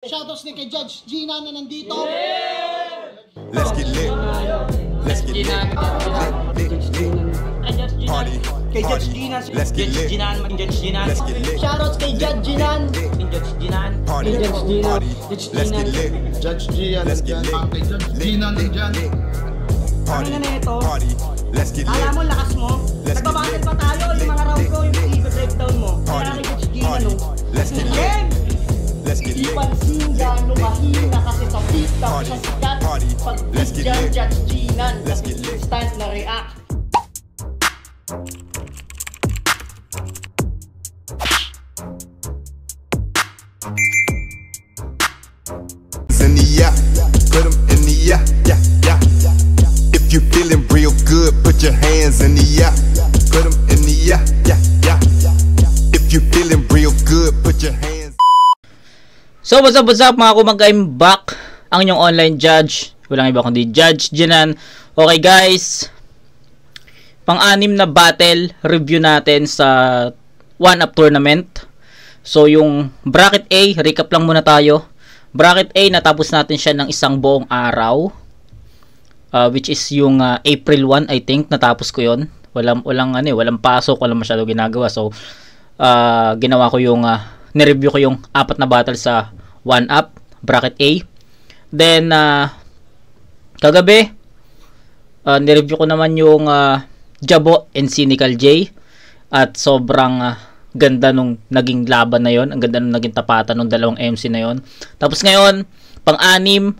Shoutouts din kay Judge Gina na nandito. Let's get lit. Let's get lit. Party. Kay Judge Gina. Let's get lit. Let's get lit. Shoutouts kay Judge Gina. Party. Party. Let's get lit. Judge Gian, Let's get lit. kay Judge Gina nandyan. Party. Ano na ito? Party. Let's get Alam lit. mo, lakas mo. Let's get Nagbabattle lit. pa tayo. Yung mga round ko, yung i-breakdown mo. Party. Kaya kay Judge Gina, Party. no? Let's get lit. Game! Let's get Di lit. pansin gano'ng mahina kasi sa pista Party. siya sikat. Party. Pag Let's get dyan, lit. Judge Gina. Let's get lit. Instant na react. In the yeah, put 'em in the yeah, yeah, yeah. If you feeling real good, put your hands in the yeah, put 'em in the yeah, yeah, yeah. If you feeling real good, put your hands. So what's up mga kumag-I'm back, ang inyong online judge, walang iba kundi Judge Jinan. Okay guys, pang-anim na battle review natin sa 1-up tournament. So yung bracket A, recap lang muna tayo. Bracket A, natapos natin siya ng isang buong araw, which is yung April 1, I think, natapos ko yon. Walang pasok, walang masyado ginagawa. So ginawa ko yung nireview ko yung 4 na battle sa 1-up bracket A. Then kagabi nireview ko naman yung Jabo and Cynical J, at sobrang ganda nung naging laban na yon. Ang ganda nung naging tapatan ng dalawang MC na yon. Tapos ngayon, pang-anim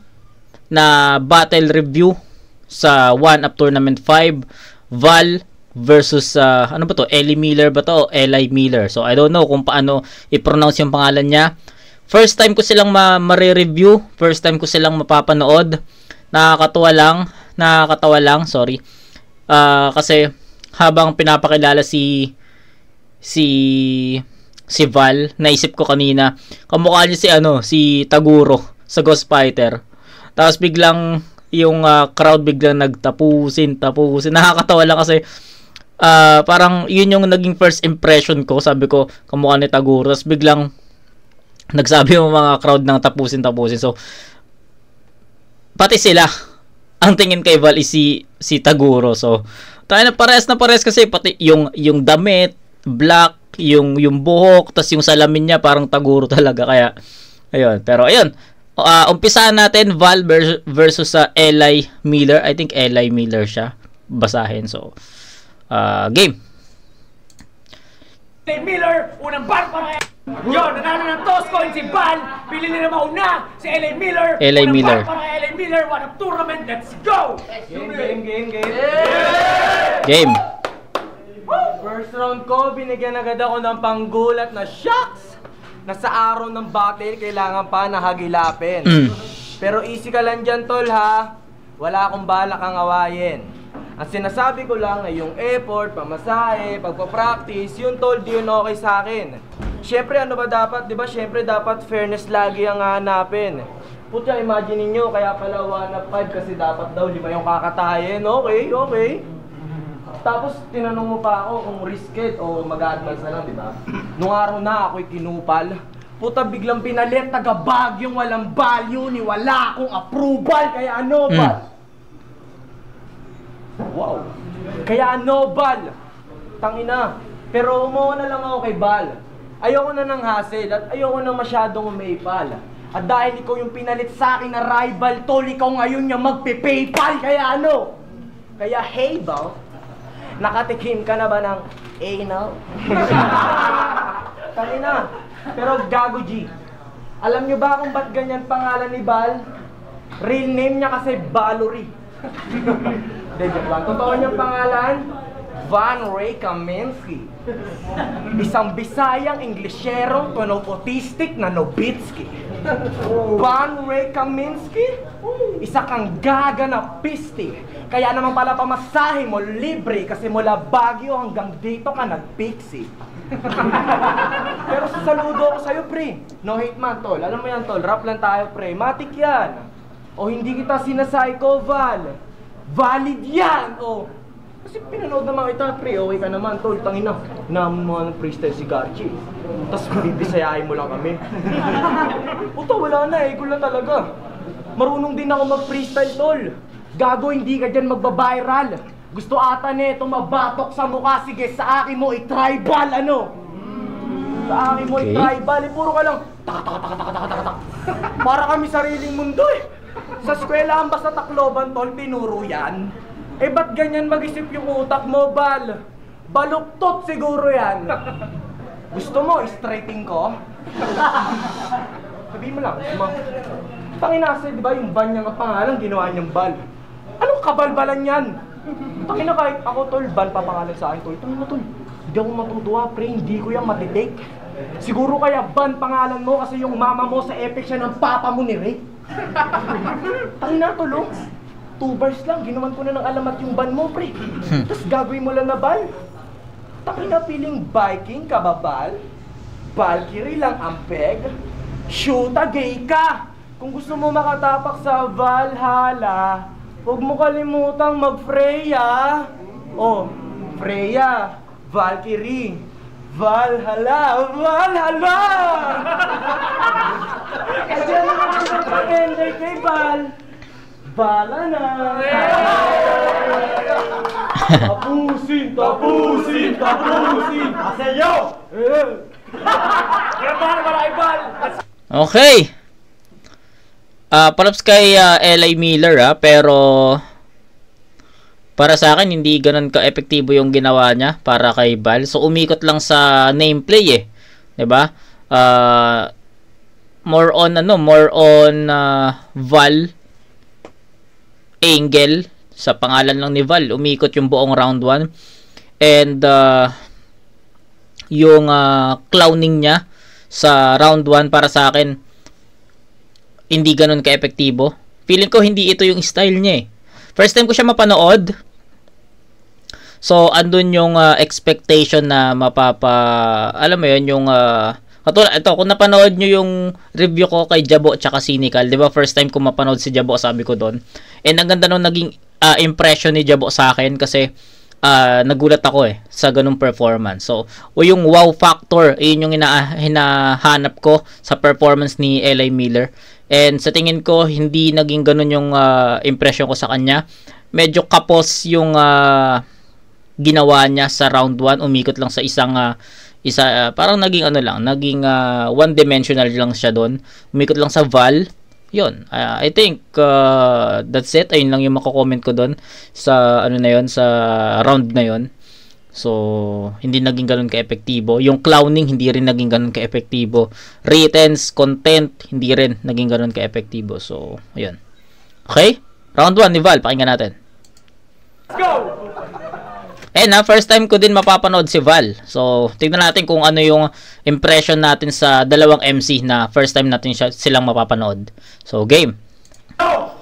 na battle review sa 1-up tournament 5, Val versus ano ba to? Ellie Miller ba to? Eli Miller. So I don't know kung paano i-pronounce yung pangalan niya. First time ko silang ma-review, first time ko silang mapapanood. Nakakatawa lang, sorry. Kasi habang pinapakilala si Val, naisip ko kanina, kamukha niya si Taguro sa Ghost Fighter. Tapos biglang yung crowd biglang nagtapusin. Nakakatawa lang kasi parang yun yung naging first impression ko. Sabi ko, kamukha ni Taguro. Tapos biglang nagsabi yung mga crowd ng tapusin. So pati sila, ang tingin kay Val is si Taguro. So tayo na pares kasi pati yung damit black, yung buhok, tas yung salamin niya parang Taguro talaga. Kaya ayun, pero ayun, umpisahan natin Val versus Eli Miller. I think Eli Miller siya basahin. So game. Eli Miller, unang bar para yun, nanalo ng toss coin si Val. Pili nila mauna si Eli Miller. Eli unang Miller. bar para Eli Miller, 1-up tournament. Let's go! Game. First round ko, binigyan agad ako ng panggulat na shocks na sa araw ng battle, kailangan pa nahagilapin. Pero easy ka lang dyan, tol, ha? Wala akong balak ang awayin. Ang sinasabi ko lang ay yung effort, pamasahe, pagpapractice, yun, tol, di yun okay sa akin. Siyempre, ano ba dapat? Diba, siyempre, dapat fairness lagi ang hanapin. Putya, imagine niyo kaya pala 1-up 5 kasi dapat daw 5 yung kakatayin. Okay. Tapos tinanong mo pa ako kung risked o mag-advance na lang, di ba? Nung araw na ako'y kinupal. Puta, biglang pinalit, taga-Baguio, walang value, ni wala akong approval, kaya ano ba? Wow. Kaya ano, Bal? Tangina. Pero umuha na lang ako kay Bal. Ayoko na ng hassle at ayoko na masyadong umaypal. At dahil ikaw yung pinalit sa akin na rival, tol, ikaw ngayon yung magpe-paypal, kaya ano? Kaya hey, Bal, nakatikim ka na ba ng anal? Tangina. Pero gago G, alam nyo ba kung ba't ganyan pangalan ni Bal? Real name niya kasi Valerie. Totoo niyang pangalan, Van Ray Kaminsky. Isang Bisayang Inglesyerong autistic na Nobitsky. Van Ray Kaminsky, isa kang gaga na pisti. Kaya naman pala pamasahe mo libre kasi mula Baguio hanggang dito ka nag-pixie. Pero saludo ako sa'yo, pre. No hate man, tol. Alam mo yan, tol. Rap lang tayo, pre. Matik yan. O hindi kita sinasayko, Val. Valid yan, o. Kasi pinanood naman kita, pre. Okay ka naman, tol. Tangina. Naman mo ng freestyle si Garchi. Tapos bibisayain mo lang kami. Puta, wala na eh. Ikaw lang talaga. Marunong din ako mag-freestyle, tol. Gago, hindi ka dyan magbabiral. Gusto ata nito mabatok sa mukha. Sige, sa akin mo i-tribal, ano? Sa akin mo i-tribal. Puro ka lang, tak. Para kami sariling mundo eh. Sa eskwelahan ba sa Tacloban, tol, tinuro yan? Eh, ba't ganyan mag-isip yung utak mo, Bal? Baluktot siguro yan. Gusto mo, straighting ko? Sabihin mo lang, Tanginasa, di ba yung ban niya nga pangalan, ginawa niyang Bal. Anong kabalbalan yan? Tangina, kahit ako, tol, Bal pa pangalan sa akin, tol. Tangina, tol, hindi ako matutuwa, pre, hindi ko yan matitake. Siguro kaya Ban pangalan mo kasi yung mama mo sa epic siya ng papa mo ni Ray. Tangina, tol, 2 bars lang, ginawan ko na ng alamat yung ban mo, pre. Tapos gagawin mo lang na Bal. Tangina, feeling Viking ka ba, Bal? Valkyrie lang ang peg. Shoota, gay ka! Kung gusto mo makatapak sa Valhalla, huwag mo kalimutang mag-Freya. Oh, Freya, Valkyrie, Valhalla, Valhalla! Kasi ano ka naman mag-enjoy kay Val? Bala na! Tapusin! Aseyo! Okay. Palaps kay Eli Miller pero para sa akin hindi ganoon ka-epektibo yung ginawa niya para kay Val. So umikot lang sa nameplay 'di ba? More on Val angle sa pangalan lang ni Val. Umikot yung buong round 1 and yung clowning niya sa round 1 para sa akin hindi ganun ka-epektibo. Feeling ko hindi ito yung style niya eh. First time ko siya mapanood. So andun yung expectation na alam mo yun yung katulad ito kung napanood nyo yung review ko kay Jabo tsaka Cynical, 'di ba? First time ko mapanood si Jabo, sabi ko doon. And ang ganda nung naging impression ni Jabo sa akin kasi nagulat ako sa ganung performance. So, yung wow factor, yun yung hinahanap ko sa performance ni Eli Miller. And sa tingin ko, hindi naging ganun yung impression ko sa kanya. Medyo kapos yung ginawa niya sa round 1. Umikot lang sa parang naging naging one-dimensional lang siya doon. Umikot lang sa Val. Yun, I think that's it. Ayun lang yung mako-comment ko doon sa sa round na yon. So, hindi naging ganun ka-epektibo. Yung clowning hindi rin naging ganun ka-epektibo. Writtens, content hindi rin naging ganun ka-epektibo. So, ayun. Okay? Round 1 ni Val, pakinggan natin. Let's go! First time ko din mapapanood si Val. So, tignan natin kung ano yung impression natin sa dalawang MC na first time natin silang mapapanood. So, game. Go!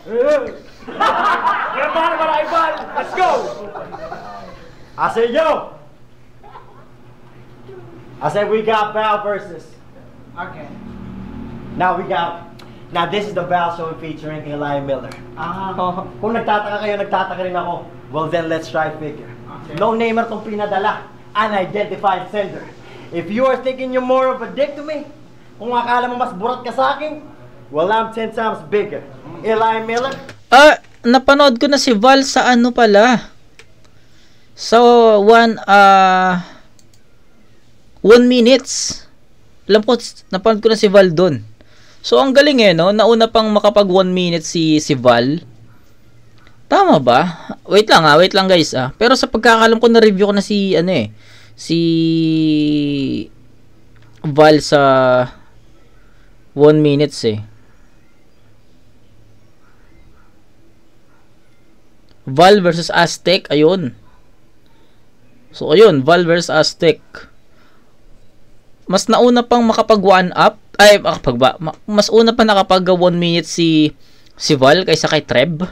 Let's go! I said we got Val versus. Okay. Now this is the Val show featuring Eli Miller. Kung nagtataka kayo, nagtataka rin ako. Well then, let's try figure. No namer tong pinadala. Unidentified sender. If you are thinking you're more of a dick to me, kung akala mo mas burat ka sa akin, well, I'm 10 times bigger. Eli Miller. Napanood ko na si Val sa pala. So, 1 minutes. Alam ko, napanood ko na si Val doon. So, ang galing no? Nauna pang makapag 1 minute si Val. Tama ba? Wait lang guys Pero sa pagkakalam ko na-review ko na si Val sa 1 minutes Val versus Aztec, ayun. So ayun, Val versus Aztec. Mas nauna pang makapag 1 up, mas una pa nakapag 1 minute si Val kaysa kay Treb.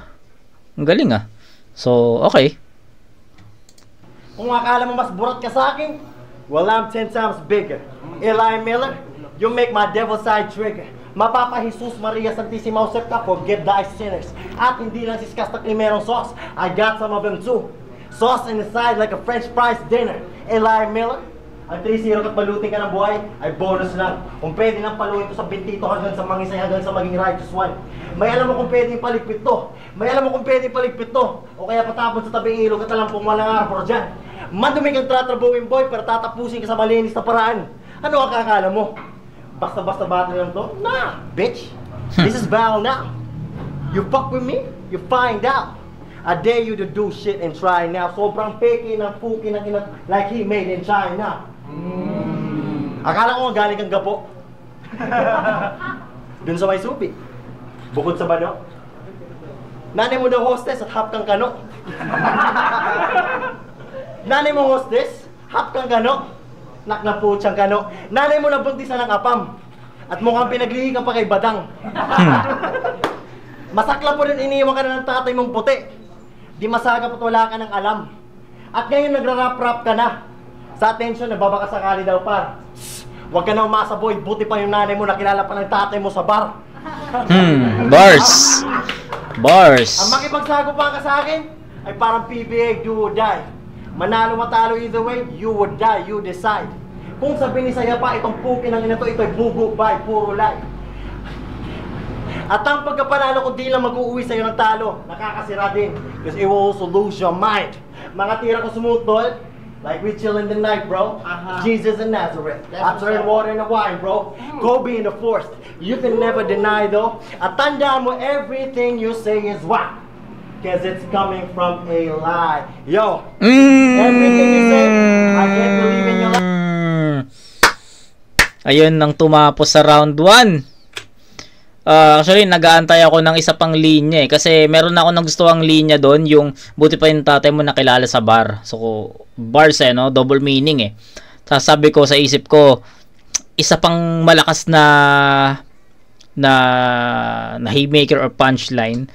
Ang galing So, okay. Kung akala mo mas burat ka sa akin, well, I'm 10 times bigger. Eli Miller, you make my devil side trigger. Mapapa Jesus Maria Santissima Josep ka, forgive thy sinners. At hindi lang siskas na merong sauce, I got some of them too. Sauce in the side like a French fries dinner. Eli Miller, ang 3-0 at balutin ka ng buhay, ay bonus lang. Kung pwede lang paluin to sa bintito hanggang sa mangisay, hanggang sa maging righteous one. May alam mo kung pwede paligpit to. May alam mo kung pwede paligpit to. O kaya patapon sa tabing ilog at alam pong walang arbor dyan. Madumi kang tatrabuhin boy, pero tatapusin ka sa malinis na paraan. Ano ang kakala mo? Basta-basta battle lang to? Nah, bitch. This is battle now. You fuck with me, you find out. I dare you to do shit and try now. Sobrang peki ng puki ng ina like he made in China. Akala ko galing kang gapo. Dun sa may supi. Bukod sa bano. Nanay mo daw hostess at hap kang kano. Nanay mo hostess, hap kang kano. Naknaputsang kano. Nanay mo nabuntisan ng apam. At mukhang pinaglihi ka pa kay Badang. Masakla po rin iniiwan ka na ng tatay mong puti. Di masagap at wala ka ng alam. At ngayon nagrarap-rap ka na. Sa atensyon, nababaka sakali daw par. Huwag ka na umasa boy, buti pa yung nanay mo nakilala pa ng tatay mo sa bar. Bars. Bars. Ang makipagsago pa ka sa akin, ay parang PBA, do or die. Manalo matalo either way, you would die, you decide. Kung sabi ni Saya pa, itong puki ng ina to, ito'y bububay, puro lie. At ang pagkapanalo ko di lang mag-uuwi sa'yo ng talo, nakakasira din. Because it will also lose your mind. Mga tira ko sumutol, like we chill in the night, bro. Jesus in Nazareth. I turn water into wine, bro. Kobe in the forest. You can never deny though. At tandaan mo, everything you say is whack. Because it's coming from a lie. Yo, everything you say, I can't believe in your life. Ayun nang tumapos sa round 1. Actually, nag-aantay ako ng isa pang linya kasi meron na ako nagustuhang linya doon, yung buti pa yung tatay mo nakilala sa bar. So, bars no? Double meaning Tapos sabi ko sa isip ko, isa pang malakas na haymaker or punchline,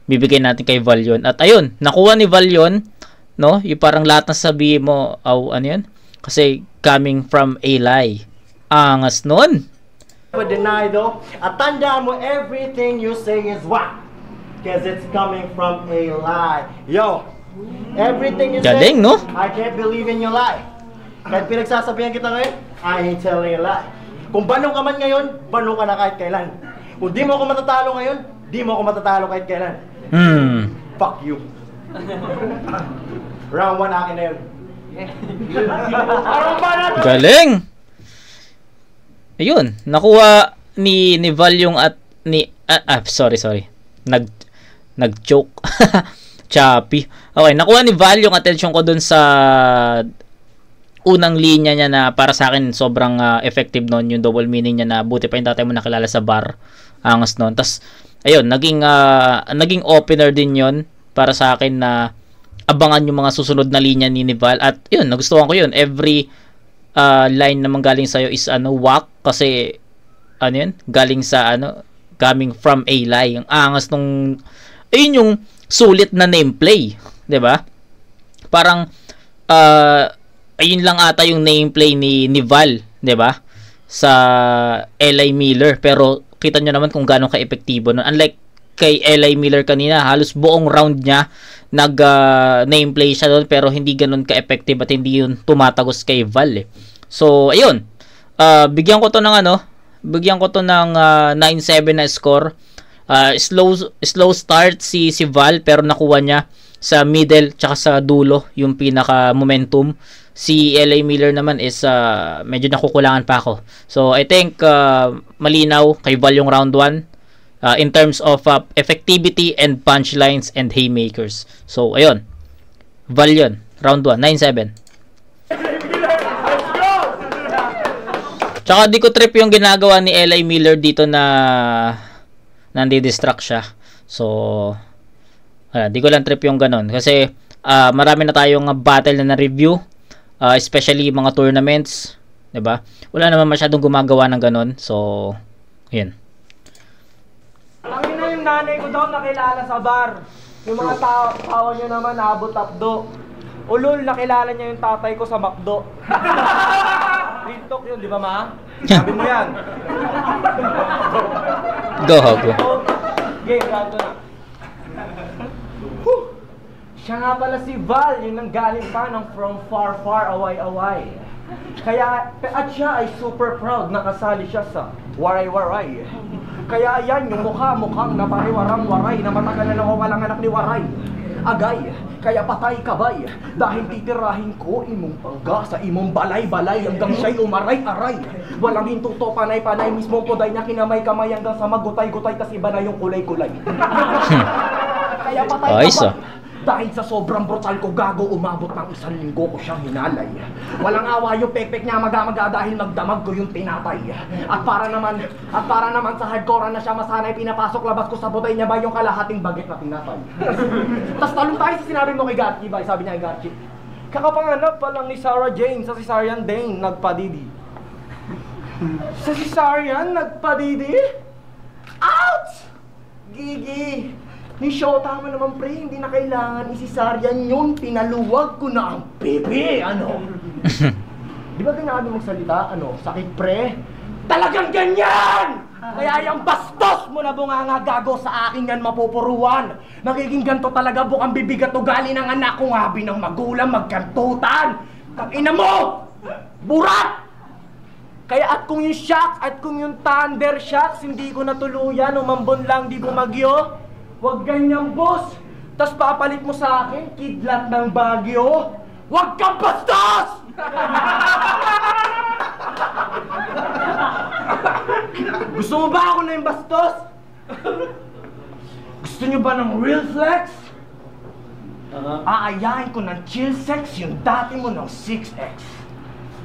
bibigyan natin kay Valyon. At ayun, nakuha ni Valyon, no? Yung parang lahat na sabihin mo, ano yun? Kasi coming from a lie. Angas nun. Never deny though. At tandaan mo, everything you say is whack. Because it's coming from a lie. Yo, everything you Galing, say, no? I can't believe in your lie. Kahit pinagsasabihan kita ngayon, I ain't telling a lie. Kung banong ka man ngayon, banong ka na kahit kailan. Kung di mo ako matatalo ngayon, di mo ako matatalo kahit kailan. Fuck you. Round 1 akin na yun. Galing! Ayun, nakuha ni Valyong at ni sorry. Nag-joke. Choppy. Okay, nakuha ni Valyong attention ko dun sa unang linya niya na para sa akin sobrang effective noon, yung double meaning niya na buti pa yung tatay mo nakilala sa bar. Angas noon. Tas ayun, naging opener din yon para sa akin na abangan yung mga susunod na linya ni Val. At yun, nagustuhan ko yun. Every line naman galing sa'yo is whack kasi yun, galing sa coming from a lie. Ang angas nung ayun yung sulit na nameplay, 'di ba? Parang ayun lang ata yung nameplay ni Val, 'di ba? Sa Eli Miller, pero kita nyo naman kung gaano ka-epektibo nun. Unlike kay Eli Miller kanina, halos buong round niya nameplay siya doon, pero hindi ganun ka-effective at hindi yun tumatagos kay Val So ayun, bigyan ko to ng 9-7 na score. Slow start si Val, pero nakuha niya sa middle tsaka sa dulo yung pinaka momentum. Si LA Miller naman is medyo nakukulangan pa ako. So I think malinaw kay Val yung round 1 in terms of effectivity and punchlines and haymakers. So ayun, Val yun, round 1, 9-7. Tsaka di ko trip yung ginagawa ni LA Miller dito na nandi-distract siya. So di ko lang trip yung ganon. Kasi marami na tayong battle na na-review. Especially mga tournaments. Diba? Wala naman masyadong gumagawa ng ganon. So, yun. Ang ina yung nanay ko daw nakilala sa bar. Yung mga tawa niya naman naabot-abdo. Ulol, nakilala niya yung tatay ko sa McDo. Real talk yun, di ba ma? Sabi mo yan. Go, go. Game, round na. Siya nga pala si Val, yung nanggaling pa ng from far, far away. At siya ay super proud na kasali siya sa Waray-Waray. Kaya yan, yung mukhang napariwarang-waray na matagal na walang anak ni Waray. Agay, kaya patay kabay, dahil titirahin ko imong pangga sa imong balay-balay hanggang siya'y umaray-aray. Walang hintuto, panay-panay, mismo poday na kinamay-kamay hanggang sa magutay-gutay, tas iba na yung kulay-kulay. Kaya patay kabay. Dahil sa sobrang brutal ko gago, umabot ng 1 linggo ko siyang hinalay. Walang awa yung pekpek niya maga-maga dahil nagdamag ko yung tinapay. At para naman sa hardcore na siya masanay, pinapasok labas ko sa butay niya ba yung kalahating baget na tinapay. Tapos talong tayo sa sinabi mo kay Garchi ba? Sabi niya kay Garchi, kakapanganap pa lang ni Sarah Jane sa cesarean Dane, nagpadidi. Sa cesarean, nagpadidi? Ouch! Gigi! Ni Shota mo naman pre, hindi na kailangan isisaryan yun, pinaluwag ko na ang pipi, ano? Di ba ganyan magsalita, ano, sakit pre? Talagang ganyan! Kaya yung bastos mo na bunganga gago sa akin yan mapupuruan. Magiging ganto talaga bukang bibigat ugali ng anak kong habi ng magulang magkantutan. Tangina mo! Burat! Kaya at kung yung shocks, at kung yung thunder shocks, hindi ko natuluyan, umambon lang, di bumagyo. Huwag ganyan, boss! Tas papalit mo sa akin, kidlat ng Baguio. Huwag kang bastos! Gusto mo ba ako na yung bastos? Gusto nyo ba ng real flex? Aayahin ko ng chill sex yung dati mo ng 6X.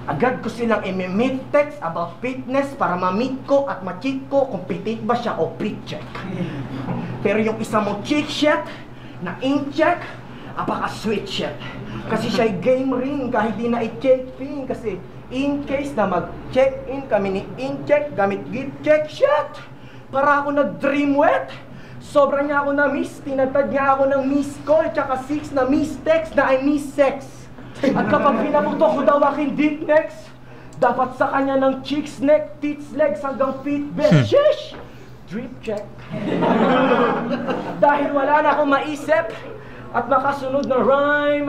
Agad ko silang i-meet text about fitness para ma-meet ko at ma-check ko kung pitit ba siya o fit check. Pero yung isa mong check shit na ink check, apaka sweet shit. Kasi siya'y game ring kahit di na i-check pin. Kasi in case na mag-check in kami ni ink check gamit gift check shit. Para ako nag-dream wet. Sobra niya ako na miss, tinatad niya ako ng miss call, tsaka 6 na miss text na I miss sex. At kapag pinaputo ko daw aking deep necks, dapat sa kanya ng cheeks, neck, tits, legs hanggang feet, best. Shish! Drip check. Dahil wala na akong maisip at makasunod na rhyme,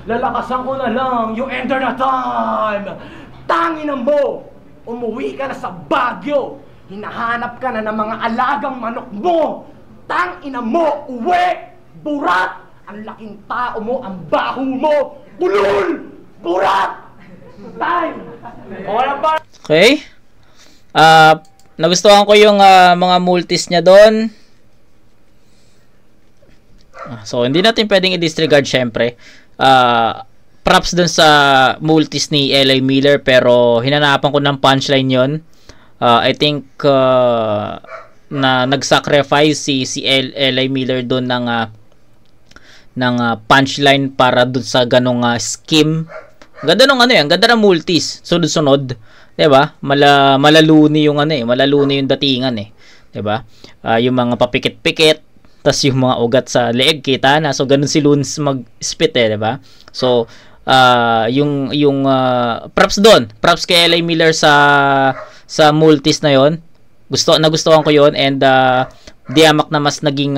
lalakasan ko na lang yung ender na time. Tangina mo! Umuwi ka na sa Baguio. Hinahanap ka na ng mga alagang manok mo. Tangina mo! Uwi! Burat! Ang laking tao mo, ang baho mo! Bulol! Burat! Time! Okay. Nagustuhan ko yung mga multis niya doon. So, hindi natin pwedeng i-disregard syempre. Props doon sa multis ni LA Miller, pero hinanapan ko ng punchline yon. I think na nag-sacrifice si LA Miller doon ng punchline para doon sa ganong scheme. Ganda nung ganda ng multis, sunod-sunod, 'di ba? Malaluni yung malaluni yung datingan 'di ba? Yung mga papikit-pikit, tas yung mga ugat sa leeg kita na. So ganun si Loons mag-spit 'di ba? So yung props doon, props kay LA Miller sa multis na 'yon. Nagustuhan ko 'yon, and diamak na mas naging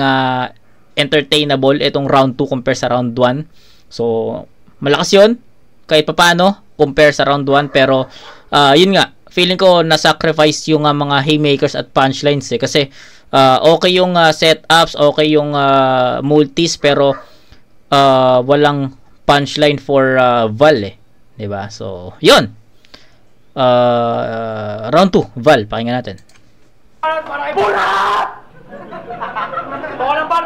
entertainable itong round 2 compare sa round 1. So malakas 'yon kahit papaano compare sa round 1, pero yun nga, feeling ko na-sacrifice yung mga haymakers at punchlines kasi okay yung setups, okay yung multis, pero walang punchline for Val 'di ba? So yun, round 2 Val, pakinggan natin. Burat!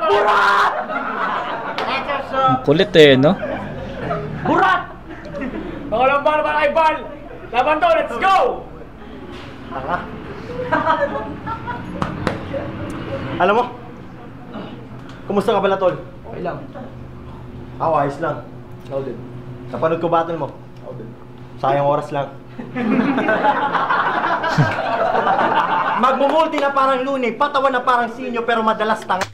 Burat! Kulit no? Burat! Pangalang bar para kay Val! Laban to, let's go! Alam mo, kumusta ka pala, tol? Okay lang. Ako, ayos lang. Ikaw din. Napanood ko battle mo. Ikaw din. Sayang oras lang. Magmumulti na parang Looney, patawan na parang Sinyo, pero madalas tanga.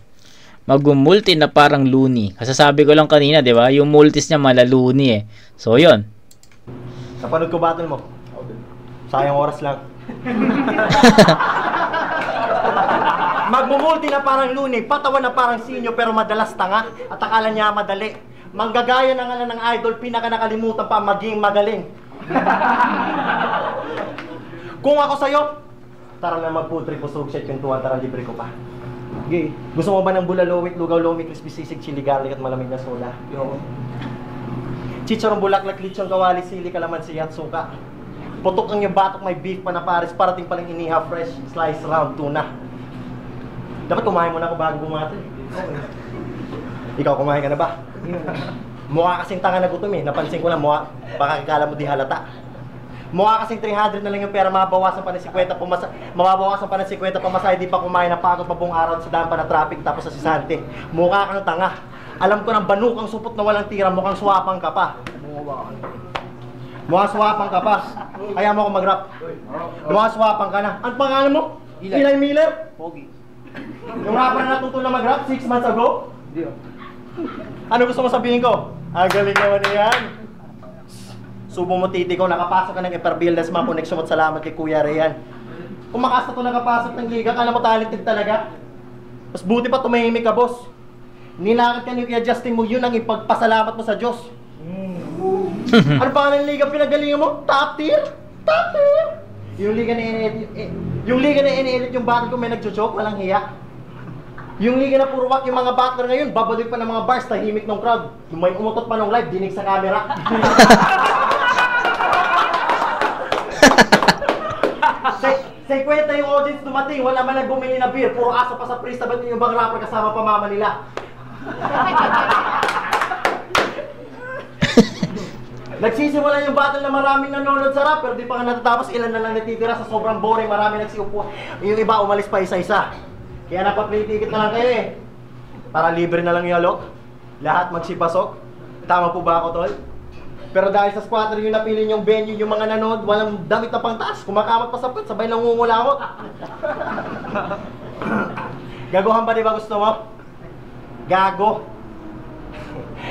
Magmumulti na parang Looney. Kasasabi ko lang kanina, 'di ba? Yung multis niya malaluni So 'yun. Napanood ko battle mo. Sayang oras lang. Magmumulti na parang Looney, patawan na parang Sinyo, pero madalas tanga. At akala niya madali. Manggagaya na nga ng idol, pinaka nakalimutan pa maging magaling. Kung ako sa'yo, tara na mag-food trip, usog shit yung tuwan, tara libre ko pa. Okay. Gusto mo ba ng bulalowit, lugaw, lomi, crispy sisig, chili garlic at malamig na soda? Yo. Chicharong bulaklak, lechong kawali, sili, kalamansi at suka. Putok ang yung batok, may beef pa na pares, parating palang inihaw, fresh, slice, round, tuna. Dapat kumain mo na ako bago bumati. Ikaw kumain ka na ba? Mukha kasing tanga na gutom eh. Napansin ko lang, baka kikala mo di halata. Mukha kasing 300 na lang yung pera, mababawasan pa ng 50 mababawasan pa ng 50 pamasahe, di pa kumain na pagod pa buong araw sa daan pa na traffic tapos sa sisante. Mukha kang tanga. Alam ko ng banukang supot na walang tira, mukhang swapang ka pa. Mukhang swapang ka pa. Kaya mo ako mag-rap. Mukhang swapang ka na. Ang pangalan mo? Eli Miller? Pogi. Yung rapper na natuto na mag-rap 6 months ago? Hindi oh. Ano gusto mo sabihin ko? Ang galing naman na yan. Subo mo titi ko, nakapasok ka ng Eperbildas, mga connection mo at salamat kay Kuya Rian. Kung makasta to nakapasok ng liga, kala mo talented talaga. Mas buti pa tumahimik ka, boss. Nilakad ka ni Kuya Justin mo, yun ang ipagpasalamat mo sa Diyos. Ano pa ng liga pinagalingan mo? Top tier? Top tier! Yung liga na iniinit yung battle ko may nagjo-joke, walang hiya. Yung liga na puro wak, yung mga battler ngayon, babalik pa ng mga bars, tahimik ng crowd. Yung may umutot pa ng live, dinig sa camera. Say kwenta yung audience dumating, wala man nagbumili na beer, puro aso pa sa prista, ba't yung bang rapper kasama pa mama nila? Nagsisimula yung battle na maraming nanonood sa rap, pero di pa nga natatapos, ilan na lang natitira sa sobrang boring, marami nagsiupo. Yung iba umalis pa isa-isa. Kaya napa-play ticket na lang kayo eh. Para libre na lang yung alok. Lahat magsipasok. Tama po ba ako, tol? Pero dahil sa squatter yung napili yung venue, yung mga nanood, walang damit na pang taas. Kumakamot pa sa put, sabay lang ngungulakot. Gagohan ba di ba gusto mo? Gago.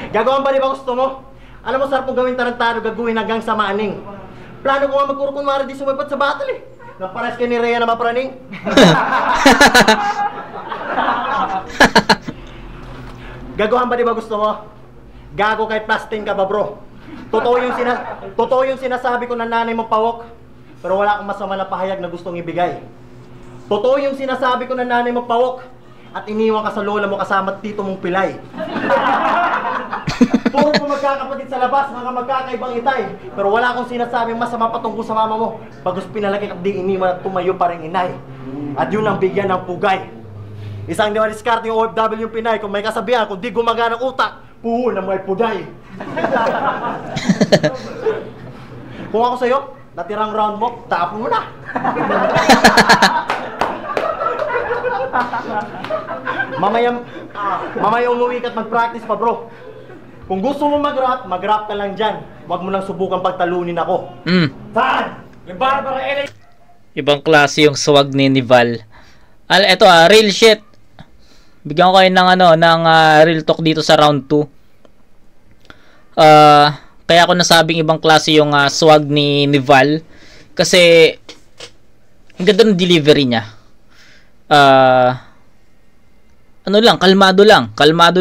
Gagohan ba di ba gusto mo? Alam mo, sarap mong gawin tarantado, gagawin hanggang sa maaning. Plano ko nga magkurukunwari di sumipat sa battle eh. Napares ka ni Rhea na mapraning. Gagohan ba di ba gusto mo? Gago kahit plastin ka ba bro? Totoo yung sinasabi ko na nanay mo pawok, pero wala akong masama na pahayag na gustong ibigay. Totoo yung sinasabi ko na nanay mo pawok, at iniwan ka sa lola mo kasama tito mong pilay. Puro po magkakapatid sa labas, mga magkakaibang itay. Pero wala akong sinasabing masama patungkol sa mama mo. Bagos pinalaki at di iniwan at tumayo pa rin inay. At yun ang bigyan ng pugay. Isang diskarte yung OFW yung Pinay. Kung may kasabihan, kung di gumagana ang utak, puho na may puday. Kung ako sa'yo, natirang round mo, tapon mo na. Mamaya umuwi ka at mag-practice pa bro. Kung gusto mo mag-rap ka lang dyan. Huwag mo lang subukan pagtalunin ako. Saan? Yung barbar LA. Ibang klase yung swag ni Nival. Ito real shit. Bigyan ko kayo ng real talk dito sa round 2. Kaya ako nasabing ibang klase yung swag ni Nival. Kasi ang ganda ng delivery niya. Kalmado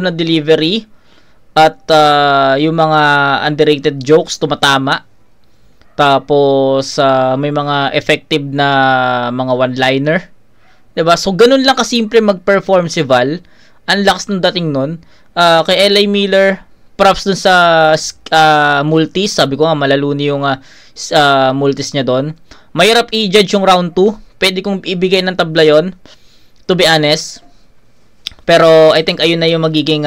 na delivery. At yung mga underrated jokes tumatama. Tapos may mga effective na mga one-liner. 'Di ba? So ganun lang kasimple mag-perform si Val. Ang lakas ng dating nun. Kay Eli Miller, props dun sa multis. Sabi ko nga malaluni yung multis niya doon. Mahirap i-judge yung round 2. Pwede kong ibigay ng tabla yon, to be honest. Pero I think ayun na yung magiging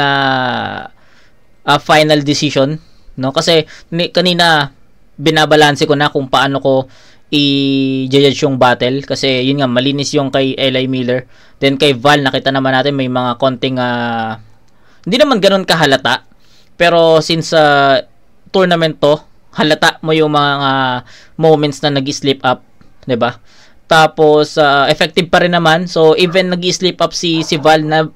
final decision, no? Kasi kanina binabalanse ko na kung paano ko i-judge yung battle kasi yun nga malinis yung kay Eli Miller. Then kay Val nakita naman natin may mga konting hindi naman ganoon kahalata. Pero since tournament to, halata mo yung mga moments na nag-slip up, 'di ba? Tapos effective pa rin naman. So even nag-slip up si Val na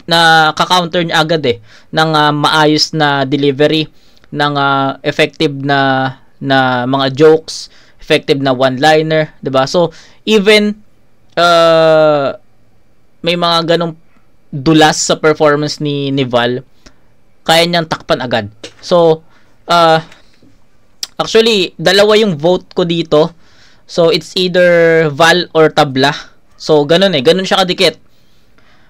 ka-counter niya agad ng maayos na delivery, ng effective na mga jokes, effective na one-liner, 'di ba? So even may mga ganong dulas sa performance ni Val, kaya niyang takpan agad. So Actually, dalawa yung vote ko dito. So, it's either Val or Tabla. So, ganun ganun siya kadikit.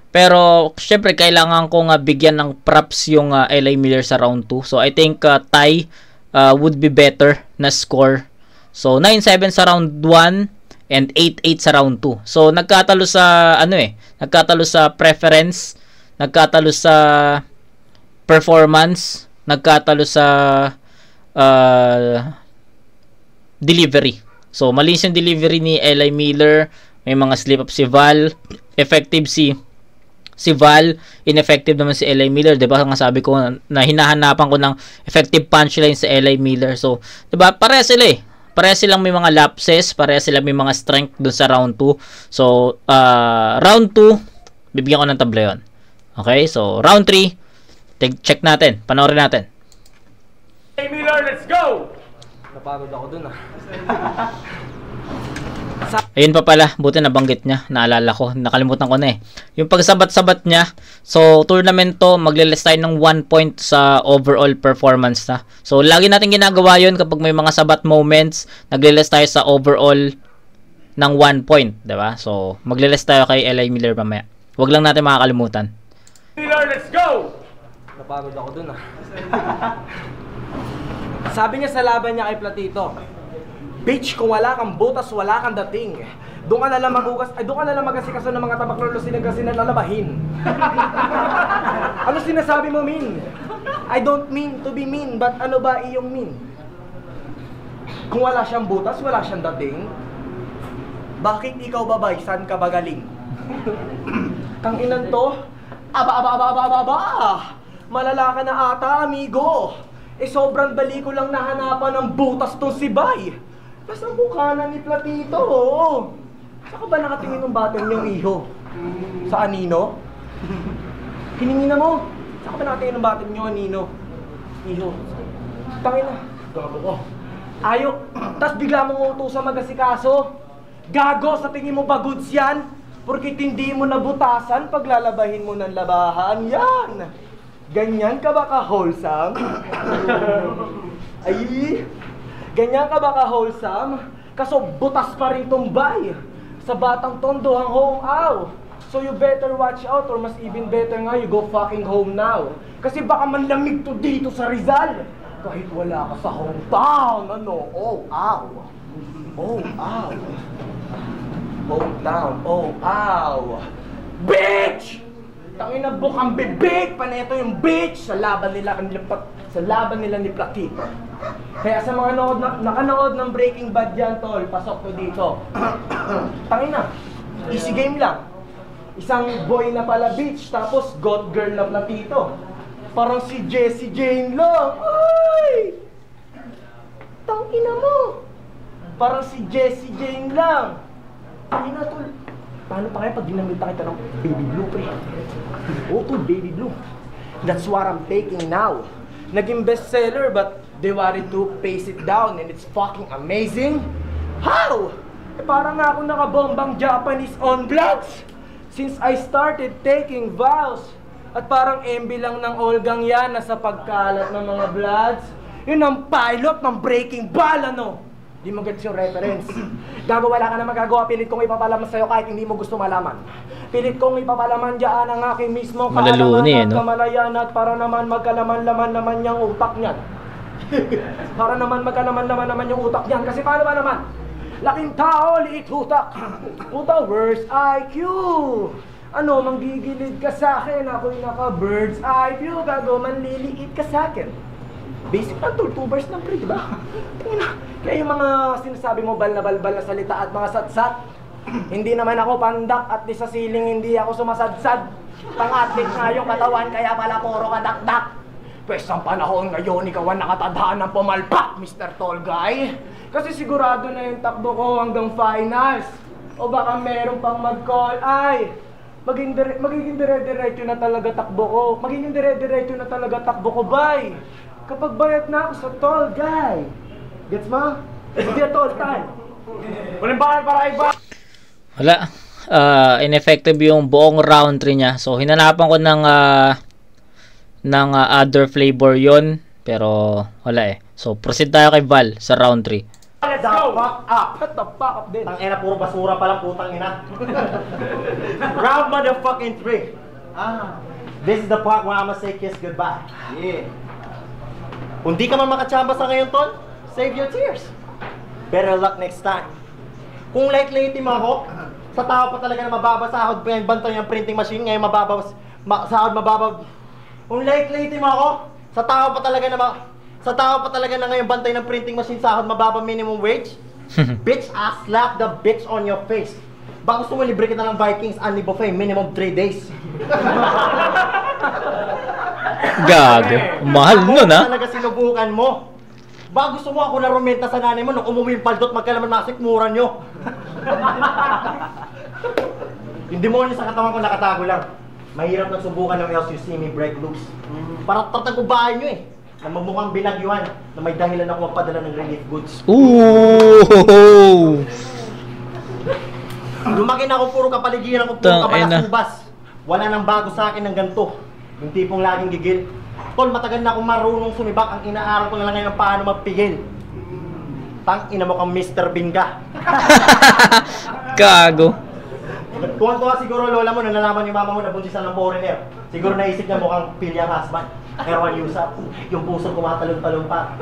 Pero, syempre, kailangan ko nga bigyan ng props yung LA Miller sa round 2. So, I think tie would be better na score. So, 9-7 sa round 1 and 8-8 sa round 2. So, nagkatalo sa, nagkatalo sa preference, nagkatalo sa performance, nagkatalo sa delivery. So, malinis yung delivery ni LA Miller. May mga slip-up si Val. Effective si Val, ineffective naman si LA Miller, 'di ba? Nga sabi ko na hinahanapan ko ng effective punchline sa LA Miller. So, 'di ba? Pareha sila Pareha silang may mga lapses, pareha silang may mga strength doon sa round 2. So, round 2, bibigyan ko ng tabla 'yon. Okay? So, round 3, check natin, panoorin natin. LA Miller, let's go. Napagod ako dun Ayun pa pala, buti nabanggit niya, naalala ko, nakalimutan ko na yung pagsabat-sabat niya. So, tournament to, magle-less tayo ng 1 point sa overall performance na. So, lagi natin ginagawa yun kapag may mga sabat moments, nagle-less tayo sa overall ng 1 point, diba? So, magle-less tayo kay LA Miller mamaya. Huwag lang natin makakalimutan. Miller, let's go! Napagod ako dun Sabi niya sa laban niya kay Platito, bitch, kung wala kang butas, wala kang dating. Doon ka nalang magugas, ay doon ka nalang magasikaso ng mga tabaklolo sinalalabahin. Ano sinasabi mo, Min? I don't mean to be mean, but ano ba iyong mean? Kung wala siyang butas, wala siyang dating, bakit ikaw babay? Saan ka ba galing? Kang inan to? Aba! Malala ka na ata, amigo. Sobrang dali ko lang nahanapan ng butas tong si Bay. Basta mukha na ni Platito, Saka ba nakatingin ng batang niyong iho? Sa anino? Hiningi na mo. Saka ba nakatingin ng batang niyo, anino? Iho. Tangin na. Gago ko. Ayaw. Tas bigla mong utusan magasikaso. Gago, sa tingin mo ba goods yan? Porkit hindi mo nabutasan, paglalabahin mo ng labahan. Yan! Ganyan ka ba ka-wholesome? Ay! Ganyan ka ba ka-wholesome? Kaso butas pa rin tong bay. Sa batang tondo hang home aw. So you better watch out, or mas even better nga, you go fucking home now. Kasi baka manlamig to dito sa Rizal. Kahit wala ka sa hometown, ano? Oh, aw. Oh, aw. Hometown, oh, aw. Bitch! Tangin na bukang bibig, paneto yung bitch sa laban nila ni Platito. Kaya sa mga nakanood ng Breaking Bad dyan, tol, pasok ko dito. Tangin na, easy game lang. Isang boy na pala bitch, tapos god girl na Platito. Parang si Jessie Jane lang. Ay! Tangin na mo. Parang si Jessie Jane lang. Tangin na, tol. Paano pa kaya pag ginamita kita ng baby blue, pre? Oh, to baby blue. That's what I'm taking now. Naging bestseller, but they wanted to pace it down, and it's fucking amazing. How? Parang nga ako nakabombang Japanese on vlogs since I started taking vows. At parang MB lang ng Olgang yan na sa pagkalat ng mga vlogs. Yun ang pilot ng Breaking Ball, ano? Di mo gets yung reference. Gago, wala ka na magagawa. Pilit kong ipapalaman sa'yo kahit hindi mo gusto malaman. Pilit kong ipapalaman dyan ang aking mismo kaalaman at kamalayan at para naman magkalaman-laman naman yung utak niyan. Para naman magkalaman-laman naman yung utak niyan. Kasi paano ba naman? Laking tao, liit utak. Puta, worst IQ. Ano, manggigilid ka sa akin. Ako'y naka-bird's eye view. Gago, manliliit ka sa akin. Basic na tol, 2 bars ng pre, diba? Kaya yung mga sinasabi mo bal na balbal na salita at mga satsat, hindi naman ako pandak at di sa siling hindi ako sumasadsad. Pang-athlete nga yung katawan, kaya pala puro kadakdak. Pwes ang panahon ngayon, ikaw ang nakatadhaan ng pumalpak, Mr. Tall Guy. Kasi sigurado na yung takbo ko hanggang finals. O baka meron pang mag-call, ay, magiging dire-diretso na talaga takbo ko. Magiging dire-diretso na talaga takbo ko, bye. Kapag bayat na ako sa Tall Guy. Gets mo? It's the tall time. Walang bakal para iba. Wala. Ineffective yung buong round 3 niya. So, hinanapan ko ng other flavor yon, pero wala So, proceed tayo kay Val sa round 3. Let's The go! fuck up! Shut the fuck up din. Tang ina, puro basura pa lang, putang ina. Round motherfucking 3. This is the part where I'ma say kiss goodbye. Yeah. Kung di ka man makachamba sa ngayon, tol, save your tears. Better luck next time. Kung late-late mo ako, sa tao pa talaga na mababasahod pa yung bantay ng printing machine, ngayon sahod mababa. Kung late-late mo ako, sa tao pa talaga na ngayon bantay ng printing machine, sahod mababa minimum wage. Bitch, I slap the bitch on your face. Baka gusto mo libre kita ng Vikings, only buffet, minimum 3 days. Gago. Mahal nun, ha? Talaga sinubukan mo. Baka gusto mo ako na rumenta sa nanay mo nung umuwi yung paldot, magkalaman masikmuran nyo. Yung demonyo sa katawan ko nakatago lang. Mahirap nang subukan ng else you see me break loose. Para tatagubahan nyo eh. Na mamukhang binagyuhan na may dahilan ako magpadala ng relief goods. Ooh! Lumaki na ako puro kapaligiran ako, puro kabalas-ubas. Wala nang bago sa akin ng ganito. Yung tipong laging gigil. Tol, matagal na akong marunong sumibak. Ang inaaral ko na lang ngayon ng paano magpigil. Tang ina mo kang Mr. Binga. Gago. Tuwan-tuwa siguro lola mo na nalaman yung mama mo na buntisan ng foreigner. Siguro naisip niya mukhang pilyang husband. Erwan Yusap, yung puso kumatalon-talon pa.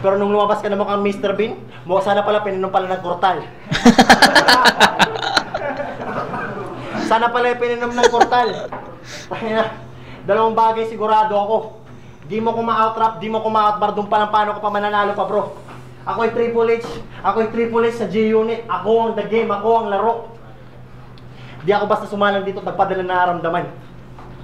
Pero nung lumabas ka na mukhang Mr. Bean, mukha sana pala pininom pala ng kortal. Sana pala pininom ng kortal. Dalawang bagay sigurado ako. Di mo ko ma-outrap, di mo ko ma-outbar, doon pa lang paano ko pa mananalo pa, bro. Ako'y Triple H sa G-Unit. Ako ang the game, ako ang laro. Di ako basta sumalang dito at nagpadala na naramdaman.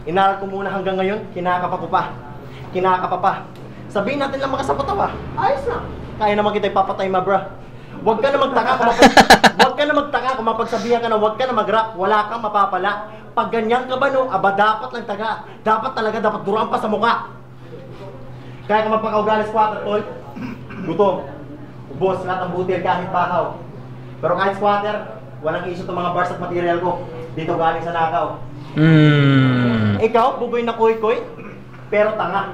Inaral ko muna hanggang ngayon, kinakapa pa. Sabihin natin lang makasapatawa. Ayos na. Kaya naman kita ipapatay, ma, bro. Huwag ka na magtaka kung mapagsabihan ka na huwag ka na mag-rap, wala kang mapapala. Pag ganyan ka ba, no, aba dapat lang taga. Dapat duruan pa sa mukha. Kaya ka magpakaugali squatter, tol. Gutom. Ubos lahat ng butil kahit bakaw. Pero kahit squatter, walang issue itong mga bars at material ko. Dito galing sa nakaw. Ikaw, bugoy na kuy-kuy, pero tanga.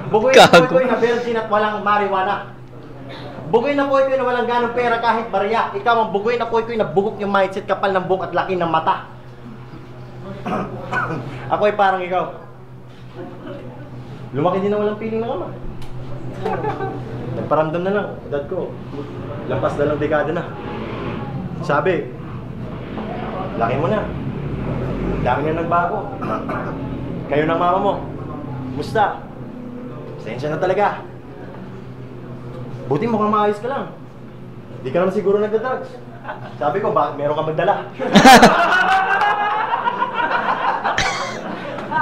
Bugoy na kuy-kuy na virgin at walang marijuana. Bugoy na kuy-kuy na walang ganong pera kahit barya. Ikaw ang bugoy na kuy-kuy na bugok yung mindset, kapal ng buhok at laki ng mata. Ako ay parang ikaw. Lumaki din na walang piling ng ama. Nagparamdam na lang, edad ko. Lampas na lang dekada na. Sabi, laki mo na. Dami na nagbago. Kayo ng mama mo. Musta? Pasensya na talaga. Buti mukhang maayos ka lang. Di ka naman siguro nagda-drugs. Sabi ko, bakit meron ka magdala?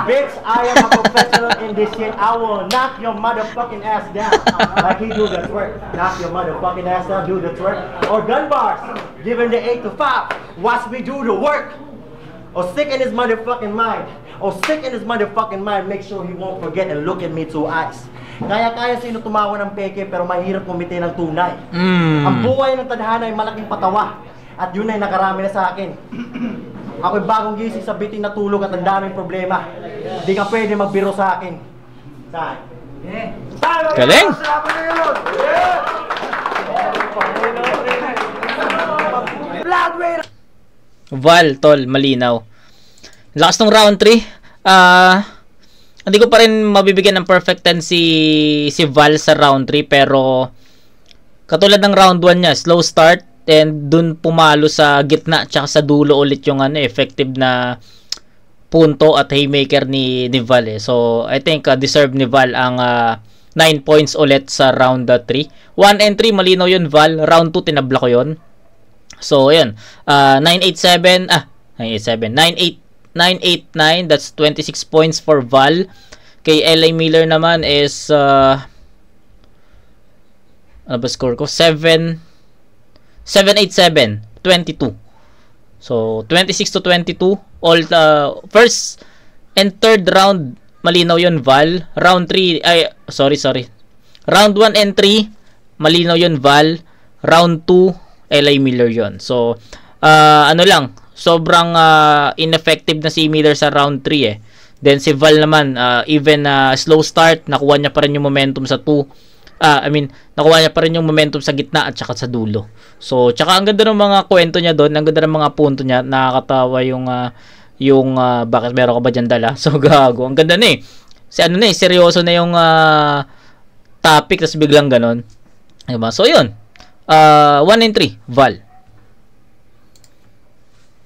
Bitch, I am a professional in this shit. I will knock your motherfucking ass down. Like he do the twerk. Knock your motherfucking ass down, do the twerk. Or gun bars. Give him the 8 to 5. Watch me do the work. Or sick in his motherfucking mind. Make sure he won't forget and look at me 2 eyes. Kaya sino tumawa ng peke pero mahirap kumiti ng tunay. Ang buhay ng tadhana ay malaking patawa. At yun ay nakarami na sa akin. Ako'y bagong gising sa biting na tulog at ang daming problema. Di ka pwede magbiro sa akin. Saan? Galing! Val, tol, malinaw. Lakas ng round 3. Hindi ko pa rin mabibigyan ng perfect 10 si Val sa round 3, pero katulad ng round 1 niya, slow start and dun pumalo sa gitna tsaka sa dulo ulit yung effective na punto at haymaker ni Val eh. So I think deserve ni Val ang 9 points ulit sa round 3. 1 and 3 malinaw yun, Val. Round 2 tinabla ko yun. So ayan, 989, that's 26 points for Val. Kay LA Miller naman is ano ba score ko? 787, 22. So 26 to 22. All first and third round malinaw yun, Val. Round 3 Round 1 and 3 malinaw yun, Val. Round 2 LA Miller yun. So sobrang ineffective na si Miller sa round 3 eh. Then si Val naman, even slow start, nakuha niya pa rin yung momentum sa 2. nakuha niya pa rin yung momentum sa gitna at saka sa dulo. So, tsaka ang ganda ng mga kwento niya doon, ang ganda ng mga punto niya, nakakatawa yung bakit meron ka ba dyan dala? So, gago. Ang ganda na eh. Seryoso na yung topic, tapos biglang ganon. Diba? So, yun. 1 and 3, Val.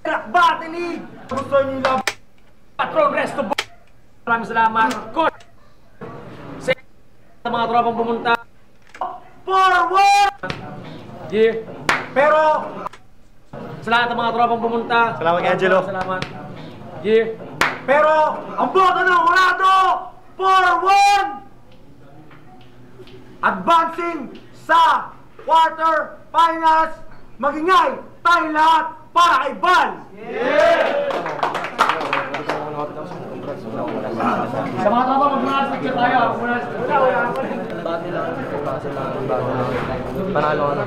Battling! Gusto nyo Patron Resto. Maraming salamat. Coach! Sa mga tropang pumunta. Forward! Yeah. Pero sa lahat ng mga tropang pumunta. Salamat kay Angelo. Salamat. Yeah. Pero ang boto ng Jurado, forward! Advancing sa quarter finals, magingay tayo lahat para kay Val! Sa mga tropa, mag-munas picture tayo. Bati lang. Panalo ka na.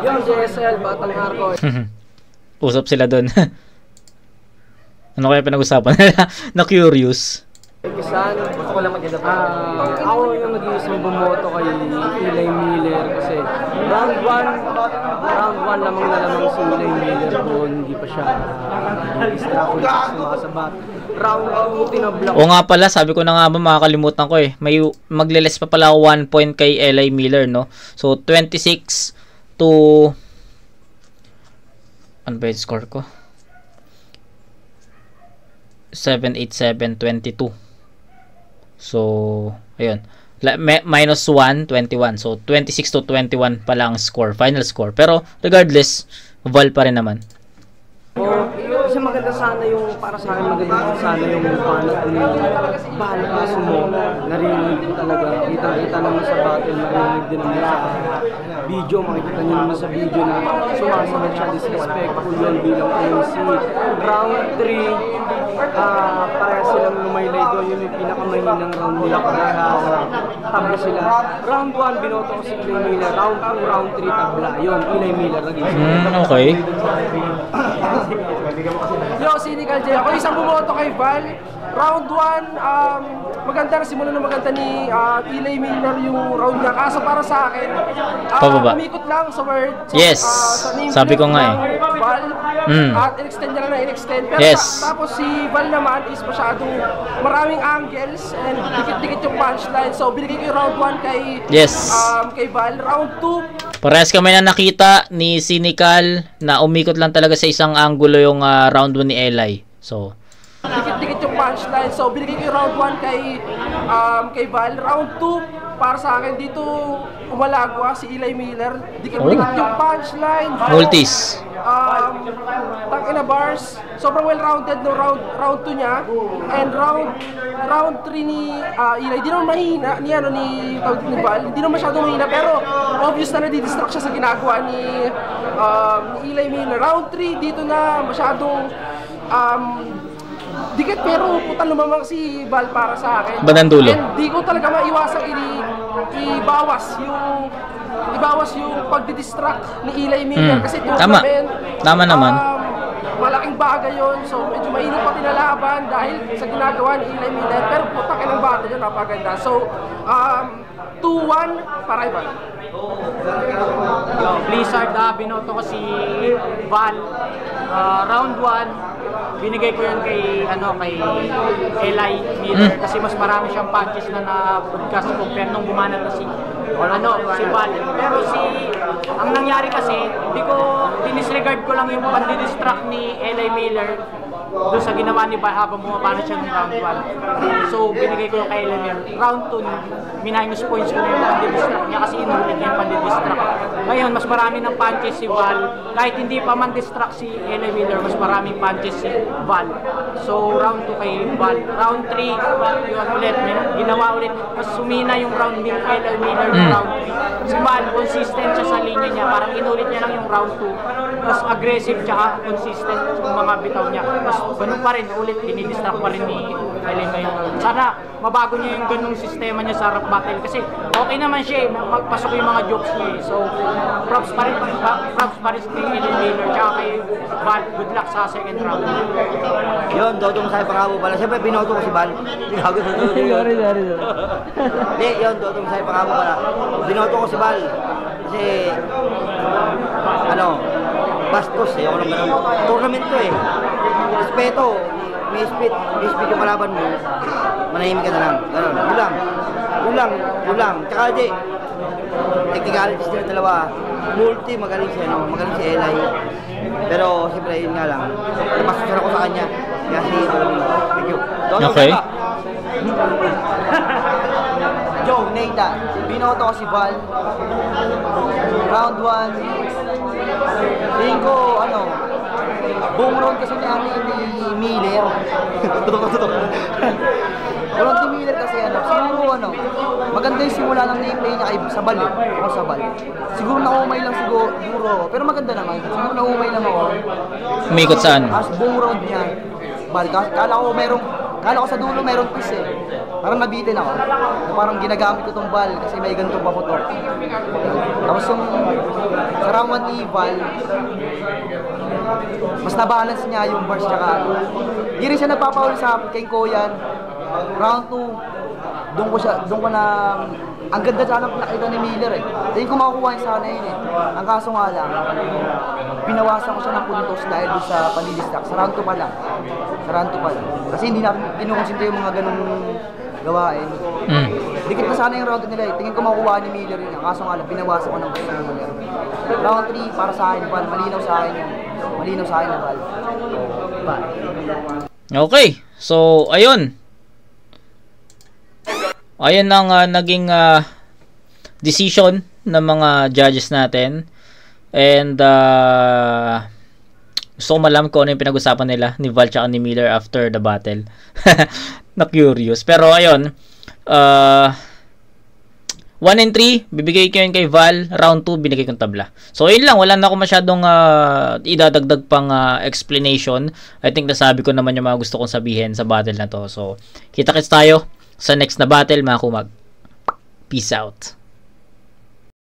Yung JSL, Batang Hardcore. Usap sila doon. Ano kaya pinag-usapan? Na-curious. Kisan, ako lang ako yung nag-iisang bumoto kay Eli Miller kasi round 1 lamang na lamang si Eli Miller doon, hindi pa siya sumasabat. Round 2, tinabla. O nga pala, sabi ko na nga ba, makakalimutan ko eh. May magle-less pa pala ako 1 point kay Eli Miller, no? So, 26 to... Ano ba yung score ko? 7-8-7-22. So, ayun. Minus 1, 21. So, 26 to 21 pala ang score. Final score. Pero, regardless, Val pa rin naman. Kasi maganda sana yung, para sa akin maganda sana yung banat ni Val kaso mo, narinig ko talaga, kita naman sa battle, narinig din naman sa video, makikita nyo naman sa video na sumasagot siya, disrespectful yun bilang MC. Round 3, parehas silang lumaylay doon, yun yung pinakamahinang round nila, parehas tabla sila. Round 1, binoto ko si Eli Miller, round 2, round 3, tabla, yun, Eli Miller naging Okay. Yo, Cynical J. Ako isang bumoto kay Val. Round 1, maganda na simula na maganda ni Eli Miller yung round niya. Kaso para sa akin, umikot lang sa word. Yes, sa sabi ko nga eh. Val, at in-extend niya na in-extend. Pero Yes. tapos si Val naman is masyadong maraming angles and dikit-dikit yung punchline. So binigay ko yung round 1 kay, kay Val. Round 2, parehas kami na nakita ni Cynical na umikot lang talaga sa isang angulo yung round 1 ni Eli. So, dikit-dikit yung punchline. So, binigay ko yung round 1 kay Val. Round 2, para sa akin, dito umalagwa si Eli Miller. Dikit-dikit yung punchline. multis. Tangina bars. Sobrang well-rounded no round 2 niya. And round 3 ni Eli. Hindi naman mahina ni Val. Hindi naman masyadong mahina. Pero, obvious na nadidistract siya sa ginagawa ni Eli Miller. Round 3, dito na masyadong dikit pero putan lumamang si Val para sa akin. Bandang dulo. And di ko talaga maiwasang ibawas yung pagdidistract ni Eli Miller kasi tournament. Tama naman. Malaking bagay yun. So medyo mainit pati na laban dahil sa ginagawa ni Eli Miller. Pero putakin ang battle yun, napaganda. So 2-1 para Val. Yo, Blizzard, binoto ko si Val. Round 1, binigay ko yun kay Eli Miller kasi mas marami siyang punches na na-broadcast compare nung bumanat na si Val. Pero ang nangyari kasi, dinisregard ko lang yung pandidistract ni Eli Miller doon sa ginawa ni Val habang bumabana siya ng round 1. So, binigay ko yung kay Eli Miller. Round 2, minus points ko na yung pandidistract niya kasi inulit niya yung pandidistract. Ngayon, mas marami ng punches si Val. Kahit hindi pa man distract si Eli Miller, mas maraming punches si Val. So, round 2 kay Val. Round 3, yun ulit. Ginawa ulit. Mas sumina yung round ni Eli Miller ng round 3. Si Val, consistent siya sa linya niya. Parang inulit niya lang yung round 2. Mas aggressive tsaka consistent yung mga bitaw niya. Mas ganun pa rin, ulit, dinidistract pa rin ni Alin ngayon. Sana mabago niya yung ganung sistema niya sa rap battle kasi okay naman siya magpasok yung mga jokes niya So, props pa rin kay Alin Miller tsaka kay Val. Good luck sa second round. Yun, dodong sa'yo pangako pala. Siyempre, binoto ko si Val. Sorry. Hindi, yun, dodong sa'yo pangako pala. Binoto ko si Val. Kasi, bastos eh. Tournament to eh. Respeto. May speed yung kalaban mo. Manahimik ka na lang. Ganun. Yun lang. Tsaka di, technicalities nila dalawa. Magaling si Eli. Pero, siyempre, yun nga lang. Napasasara ko sa kanya. Kaya si thank you. Okay. Joe, Nathan, binoto ko si Val. Round 1. Tingin ko, buong round kasi ni Miller. Tutok. Round ni Miller kasi, siguro, maganda yung simula ng gameplay niya kay Sabal eh. Ako Sabal. Siguro naumay lang siguro. Pero maganda naman. Siguro naumay lang ako. Umikot saan? As buong round niya. Val, kala ko sa dulo merong twist eh. Parang nabitin ako. Parang ginagamit ko tong Val kasi may ganitong paputok. Tapos yung sa round 1 ni Val, mas nabalance niya yung bars tsaka. Hindi rin siya nagpapauli sa kay Koyan. Round 2, doon ko na, ang ganda sana nakita ni Miller eh. Dahil ko makukuha yung sana yun eh. Ang kaso nga lang, binawasan ko siya ng puntos dahil doon sa pandidistract. Sa round 2 pa lang. Kasi hindi natin kinukonsinto yung mga ganung gawain. Dikit na sana yung round nila eh. Tingin ko makukuha ni Miller yun. Ang kaso nga lang, binawasan ko ng puntos ng Miller. Round 3, para sa akin, malinaw sa akin na Val. Okay. So, ayun. Ayun ang naging decision ng mga judges natin. And gusto ko malaman kung ano yung pinag-usapan nila ni Val tsaka ni Miller after the battle. Na-curious. Pero ayun, 1 and 3, bibigay ko yun kay Val. Round 2, binigay kong tabla. So, ayun lang. Wala na ako masyadong idadagdag pang explanation. I think nasabi ko naman yung mga gusto kong sabihin sa battle na to. So, kita-kits tayo sa next na battle, mga kumag. Peace out.